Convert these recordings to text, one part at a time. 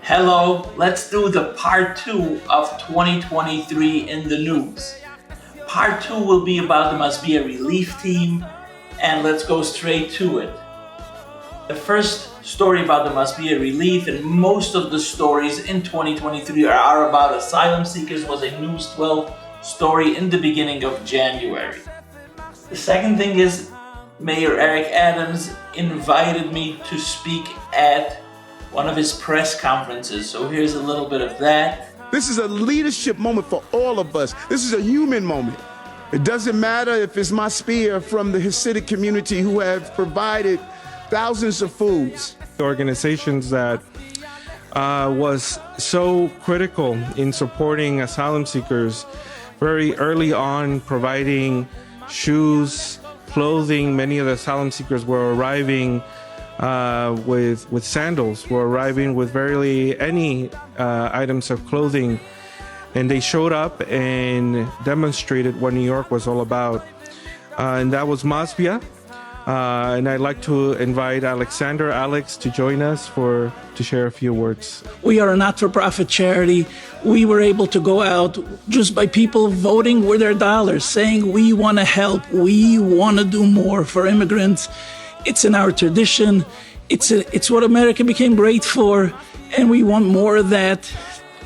Hello, let's do the part 2 of 2023 in the news. Part 2 will be about the Masbia relief team, and let's go straight to it. The first story about the Masbia relief, and most of the stories in 2023 are about asylum seekers, was a News 12 story in the beginning of January. The second thing is Mayor Eric Adams invited me to speak at one of his press conferences. So here's a little bit of that. This is a leadership moment for all of us. This is a human moment. It doesn't matter if it's Masbia from the Hasidic community who have provided thousands of foods. The organizations that was so critical in supporting asylum seekers very early on, providing shoes, clothing. Many of the asylum seekers were arriving with sandals, were arriving with barely any items of clothing, and they showed up and demonstrated what New York was all about, and that was Masbia. And I'd like to invite Alex to join us to share a few words. We are a not-for-profit charity. We were able to go out just by people voting with their dollars, saying we want to help, we want to do more for immigrants. It's in our tradition. It's what America became great for, and we want more of that.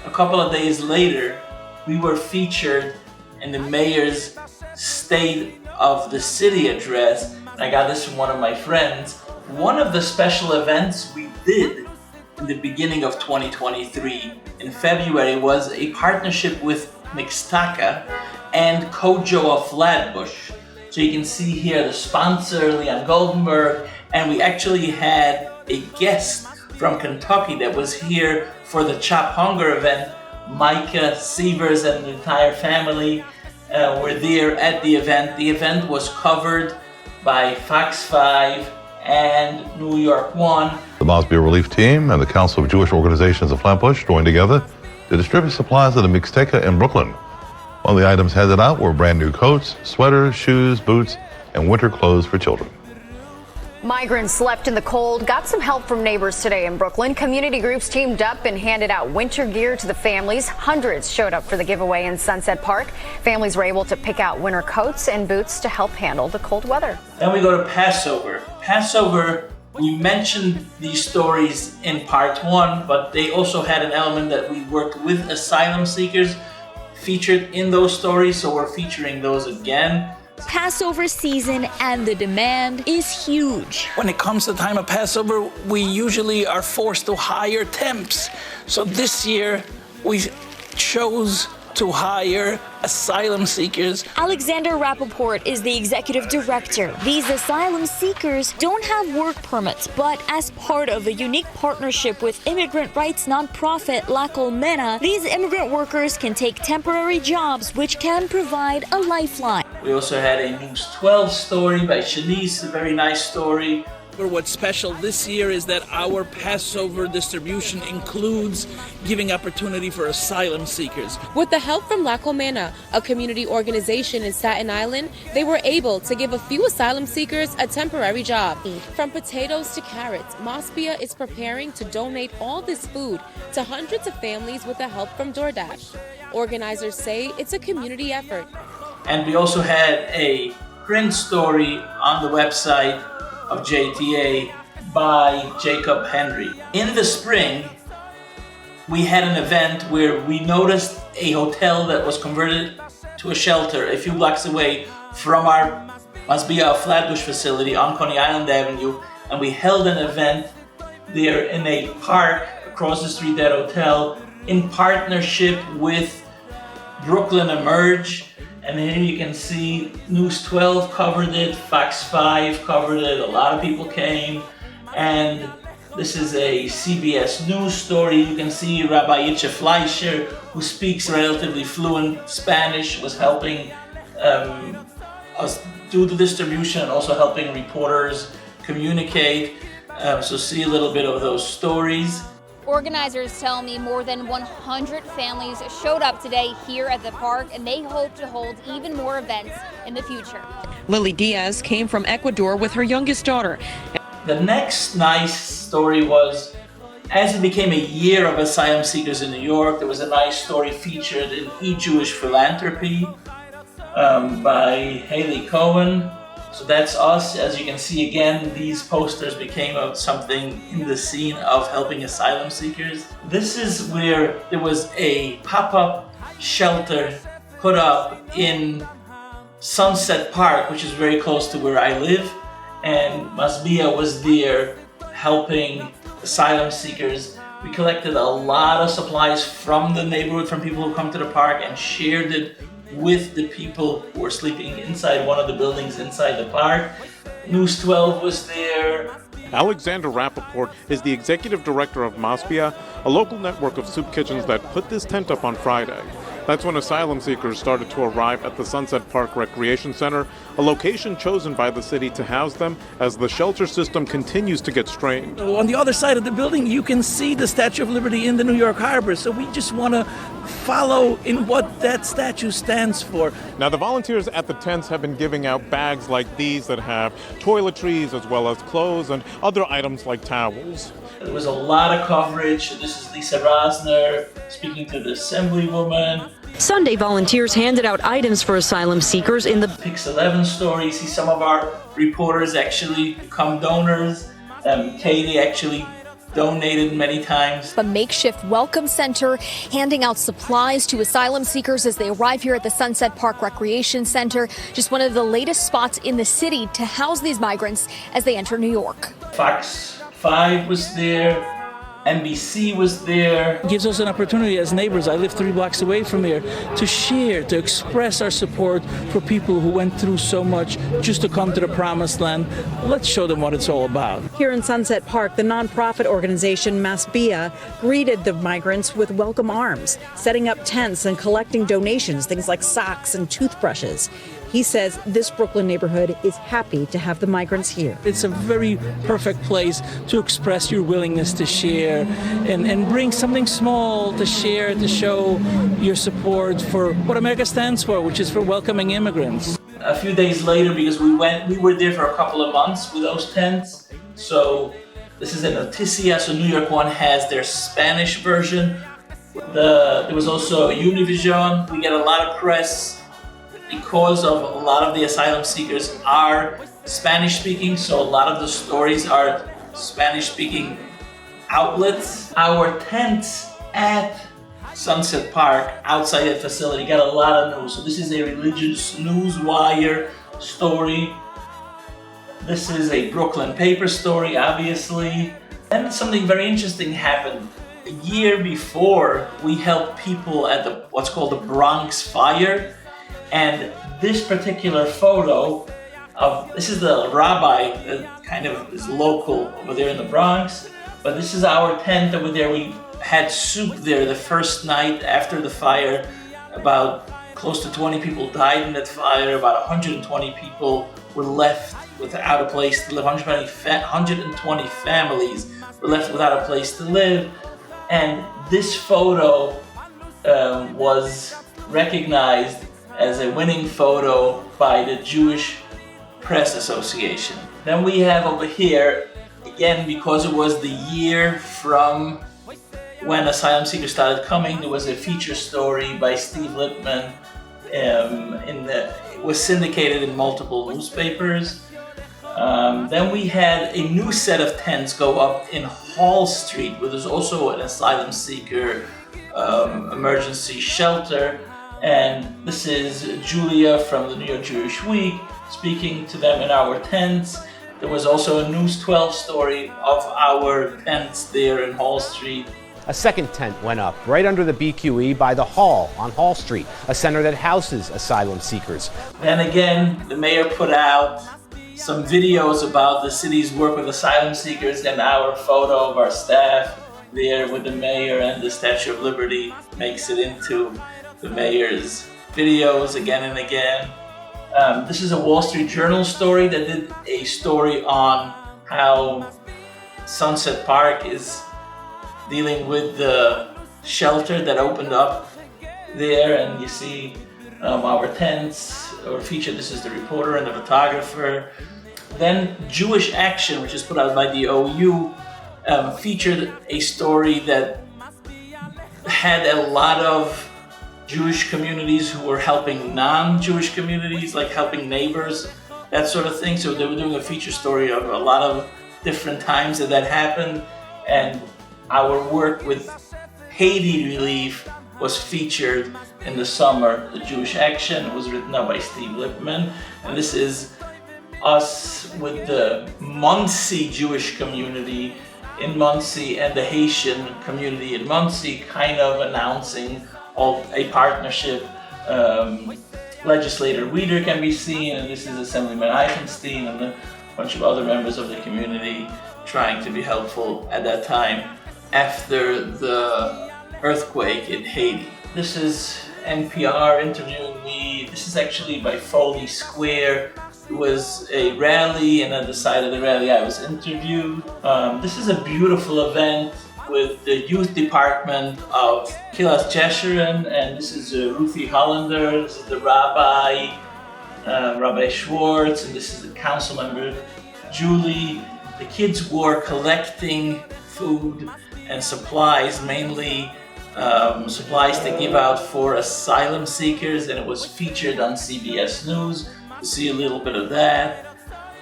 A couple of days later, we were featured in the mayor's State of the City address. I got this from one of my friends. One of the special events we did in the beginning of 2023 in February was a partnership with Mixtaca and Kojo of Flatbush. So you can see here the sponsor, Leon Goldenberg, and we actually had a guest from Kentucky that was here for the Chop Hunger event. Micah Sievers and the entire family were there at the event. The event was covered by Fox 5 and New York 1. The Masbia Relief Team and the Council of Jewish Organizations of Flatbush joined together to distribute supplies at the Mixteca in Brooklyn. One of the items handed out were brand new coats, sweaters, shoes, boots, and winter clothes for children. Migrants slept in the cold, got some help from neighbors today in Brooklyn. Community groups teamed up and handed out winter gear to the families. Hundreds showed up for the giveaway in Sunset Park. Families were able to pick out winter coats and boots to help handle the cold weather. Then we go to Passover. Passover, we mentioned these stories in part 1, but they also had an element that we worked with asylum seekers featured in those stories, so we're featuring those again. Passover season and the demand is huge. When it comes to the time of Passover, we usually are forced to hire temps. So this year, we chose to hire asylum seekers. Alexander Rappaport is the executive director. These asylum seekers don't have work permits, but as part of a unique partnership with immigrant rights nonprofit La Colmena, these immigrant workers can take temporary jobs which can provide a lifeline. We also had a News 12 story by Shanice, a very nice story. What's special this year is that our Passover distribution includes giving opportunity for asylum seekers. With the help from La Colmena, a community organization in Staten Island, they were able to give a few asylum seekers a temporary job. From potatoes to carrots, Masbia is preparing to donate all this food to hundreds of families with the help from DoorDash. Organizers say it's a community effort. And we also had a print story on the website of JTA by Jacob Henry. In the spring, we had an event where we noticed a hotel that was converted to a shelter a few blocks away from our Masbia Flatbush facility on Coney Island Avenue, and we held an event there in a park across the street, that hotel, in partnership with Brooklyn Emerge. And here you can see News 12 covered it, Fox 5 covered it, a lot of people came, and this is a CBS News story. You can see Rabbi Itche Fleischer, who speaks relatively fluent Spanish, was helping us do the distribution and also helping reporters communicate. So see a little bit of those stories. Organizers tell me more than 100 families showed up today here at the park, and they hope to hold even more events in the future. Lily Diaz came from Ecuador with her youngest daughter. The next nice story was As it became a year of asylum seekers in New York, there was a nice story featured in E-Jewish Philanthropy by Haley Cohen. So that's us. As you can see again, these posters became something in the scene of helping asylum seekers. This is where there was a pop-up shelter put up in Sunset Park, which is very close to where I live. And Masbia was there helping asylum seekers. We collected a lot of supplies from the neighborhood, from people who come to the park, and shared it with the people who were sleeping inside one of the buildings inside the park. News 12 was there. Alexander Rappaport is the executive director of Masbia, a local network of soup kitchens that put this tent up on Friday. That's when asylum seekers started to arrive at the Sunset Park Recreation Center, a location chosen by the city to house them as the shelter system continues to get strained. On the other side of the building, you can see the Statue of Liberty in the New York Harbor, so we just want to follow in what that statue stands for. Now, the volunteers at the tents have been giving out bags like these that have toiletries as well as clothes and other items like towels. There was a lot of coverage. This is Lisa Rosner speaking to the Assemblywoman. Sunday, volunteers handed out items for asylum seekers in the Pix 11 story. See some of our reporters actually become donors. Katie actually donated many times. A makeshift welcome center handing out supplies to asylum seekers as they arrive here at the Sunset Park Recreation Center, just one of the latest spots in the city to house these migrants as they enter New York. Fox 5 was there. NBC was there. It gives us an opportunity as neighbors, I live 3 blocks away from here, to share, to express our support for people who went through so much just to come to the promised land. Let's show them what it's all about. Here in Sunset Park, the nonprofit organization Masbia greeted the migrants with welcome arms, setting up tents and collecting donations, things like socks and toothbrushes. He says this Brooklyn neighborhood is happy to have the migrants here. It's a very perfect place to express your willingness to share and bring something small to share, to show your support for what America stands for, which is for welcoming immigrants. A few days later, because we were there for a couple of months with those tents. So this is a noticia, so New York One has their Spanish version. There was also Univision. We get a lot of press because of a lot of the asylum seekers are Spanish speaking, so a lot of the stories are Spanish speaking outlets. Our tents at Sunset Park outside the facility got a lot of news. So this is a religious news wire story. This is a Brooklyn paper story, obviously. And something very interesting happened. A year before, we helped people at what's called the Bronx Fire. And this particular photo this is the rabbi that kind of is local over there in the Bronx, but this is our tent over there. We had soup there the first night after the fire. About close to 20 people died in that fire. About 120 people were left without a place to live. 120 families were left without a place to live. And this photo was recognized as a winning photo by the Jewish Press Association. Then we have over here, again, because it was the year from when asylum seekers started coming, there was a feature story by Steve Lippman. It was syndicated in multiple newspapers. Then we had a new set of tents go up in Hall Street, where there's also an asylum seeker emergency shelter. And this is Julia from the New York Jewish Week speaking to them in our tents. There was also a News 12 story of our tents there in Hall Street. A second tent went up right under the BQE by the Hall on Hall Street, a center that houses asylum seekers. Then again, the mayor put out some videos about the city's work with asylum seekers, and our photo of our staff there with the mayor and the Statue of Liberty makes it into the mayor's videos again and again. This is a Wall Street Journal story that did a story on how Sunset Park is dealing with the shelter that opened up there, and you see our tents or featured. This is the reporter and the photographer. Then Jewish Action, which is put out by the OU, featured a story that had a lot of Jewish communities who were helping non-Jewish communities, like helping neighbors, that sort of thing. So they were doing a feature story of a lot of different times that happened. And our work with Haiti relief was featured in the summer. The Jewish Action was written up by Steve Lippman. And this is us with the Muncie Jewish community in Muncie and the Haitian community in Muncie kind of announcing a partnership. Legislator Weider can be seen, and this is Assemblyman Eichenstein and a bunch of other members of the community trying to be helpful at that time after the earthquake in Haiti. This is NPR interviewing me. This is actually by Foley Square. It was a rally, and at the side of the rally I was interviewed. This is a beautiful event with the youth department of Kilas Jeshurun, and this is Ruthie Hollander, this is the Rabbi Schwartz, and this is the council member Julie. The kids were collecting food and supplies, mainly supplies to give out for asylum seekers, and it was featured on CBS News. You'll see a little bit of that.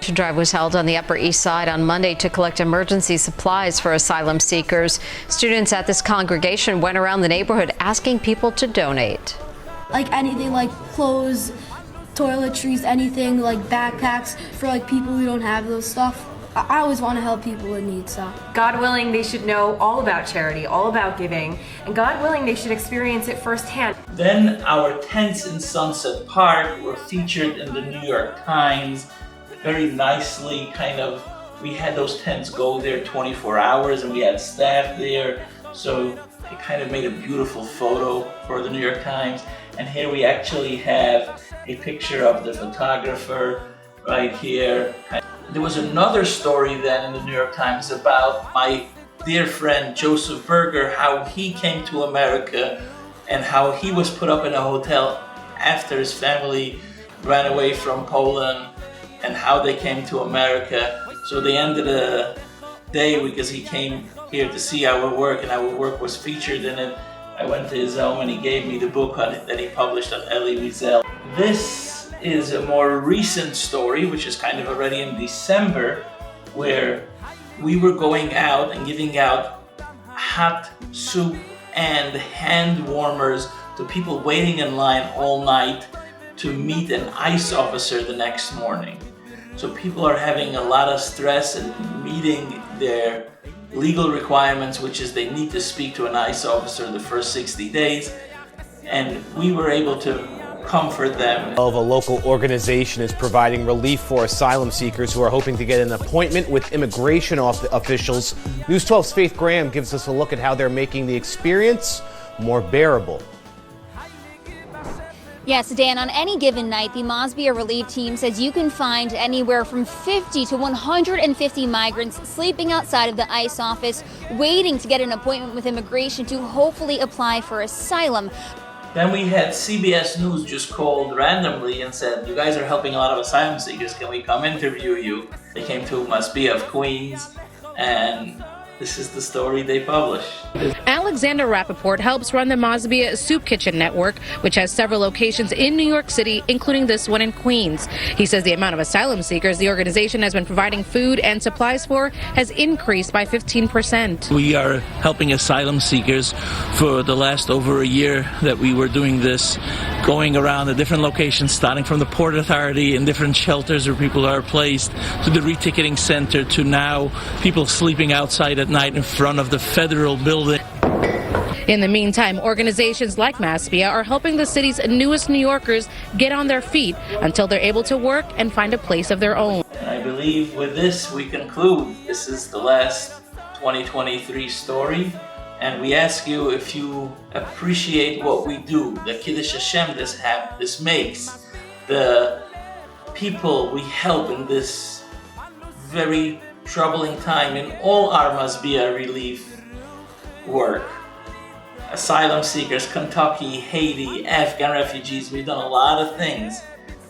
The drive was held on the Upper East Side on Monday to collect emergency supplies for asylum seekers. Students at this congregation went around the neighborhood asking people to donate. Like anything like clothes, toiletries, anything like backpacks for like people who don't have those stuff. I always want to help people in need, so. God willing, they should know all about charity, all about giving, and God willing, they should experience it firsthand. Then our tents in Sunset Park were featured in the New York Times. Very nicely, we had those tents go there 24 hours and we had staff there, so it kind of made a beautiful photo for the New York Times. And here we actually have a picture of the photographer right here. There was another story then in the New York Times about my dear friend Joseph Berger, how he came to America and how he was put up in a hotel after his family ran away from Poland, and how they came to America. So they ended a day because he came here to see our work, and our work was featured in it. I went to his home and he gave me the book that he published on Elie Wiesel. This is a more recent story, which is kind of already in December, where we were going out and giving out hot soup and hand warmers to people waiting in line all night to meet an ICE officer the next morning. So people are having a lot of stress and meeting their legal requirements, which is they need to speak to an ICE officer the first 60 days. And we were able to comfort them. A local organization is providing relief for asylum seekers who are hoping to get an appointment with immigration officials. News 12's Faith Graham gives us a look at how they're making the experience more bearable. Yes, Dan, on any given night, the Masbia relief team says you can find anywhere from 50 to 150 migrants sleeping outside of the ICE office, waiting to get an appointment with immigration to hopefully apply for asylum. Then we had CBS News just called randomly and said, you guys are helping a lot of asylum seekers, can we come interview you? They came to Masbia of Queens, and this is the story they published. Alexander Rappaport helps run the Masbia Soup Kitchen Network, which has several locations in New York City, including this one in Queens. He says the amount of asylum seekers the organization has been providing food and supplies for has increased by 15%. We are helping asylum seekers for the last over a year that we were doing this, going around the different locations, starting from the Port Authority and different shelters where people are placed, to the reticketing center, to now people sleeping outside at night in front of the federal building. In the meantime, organizations like Masbia are helping the city's newest New Yorkers get on their feet until they're able to work and find a place of their own. And I believe with this we conclude. This is the last 2023 story, and we ask you if you appreciate what we do, the Kiddush Hashem this makes, the people we help in this very troubling time in all our Masbia relief work. Asylum seekers, Kentucky, Haiti, Afghan refugees, we've done a lot of things.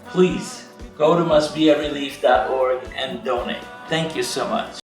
Please go to masbiarelief.org and donate. Thank you so much.